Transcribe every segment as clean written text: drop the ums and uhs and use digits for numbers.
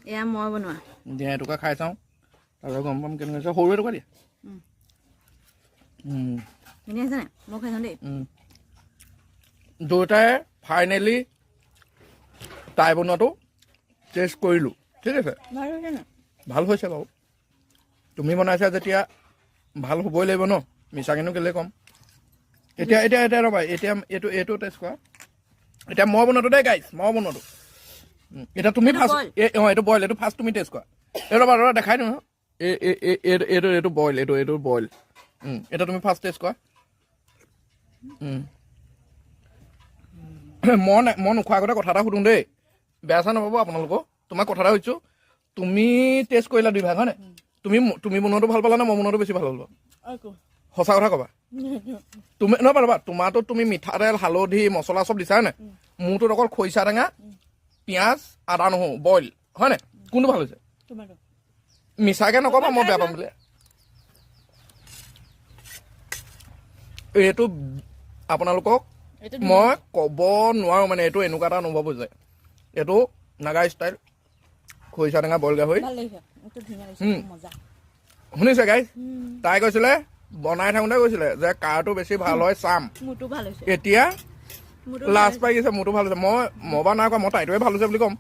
এয়া মই বনোৱা দিয়া এটুকা খাই চাওঁ তাৰপিছত গম পাম কেনেকৈ আছে সৰু এটুকা দিয়া ধুনীয়া আছে নাই মই খাই চাওঁ দেই দুয়োটাই ফাইনেলি তাই বনোৱাটো টেষ্ট কৰিলোঁ ঠিক আছে ভাল হৈছে নাই ভাল হৈছে বাৰু তুমি বনাইছা যেতিয়া ভাল হ'বই লাগিব ন মিছাকেনো কেলৈ ক'ম এতিয়া এতিয়া এতিয়া ৰ'বা এতিয়া এইটো টেষ্ট কৰা এতিয়া মই বনোৱাটো দেই গাইছ মই বনোৱাটো এতিয়া তুমি ফাৰ্ষ্ট এইটো বইল এইটো ফাৰ্ষ্ট তুমি টেষ্ট কৰা এই ৰ'বা দেখাই দিওঁ এইটো বইল এইটো বইল এতিয়া তুমি ফাৰ্ষ্ট টেষ্ট কৰা মই নোখোৱাৰ আগতে কথা এটা সুধোঁ দেই বেয়া চেয়া নাপাব আপোনালোকক তোমাক কথা এটা সুধিছোঁ তুমি টেষ্ট কৰিলা দুই ভাগ হয়নে তুমি বনোৱাটো ভাল পালা নে মই বনোৱাটো বেছি ভাল পালোঁ সঁচা কথা ক'বা তুমি নহয় ৰ'বা তোমাৰতো তুমি মিঠাতেল হালধি মছলা চব দিছা হয়নে মোৰটোত অকল খৰিচা টেঙা পিঁয়াজ আদা নহৰু বইল হয়নে কোনটো ভাল হৈছে মিছাকৈ নক'বা মই বেয়া পাম বোলে এইটো আপোনালোকক মই ক'ব নোৱাৰোঁ মানে এইটো এনেকুৱা এটা অনুভৱ হৈছে এইটো নাগা ষ্টাইল খৰিচা টেঙা বইল গাহৰি শুনিছে গাইজ তাই কৈছিলে বনাই থাকোঁতে কৈছিলে যে কাৰটো বেছি ভাল হয় চাম এতিয়া লাজ পাই গৈছে মোৰটো ভাল হৈছে মই বা নাই কোৱা মই তাইটোৱে ভাল হৈছে বুলি ক'ম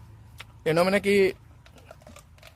এনেও মানে কি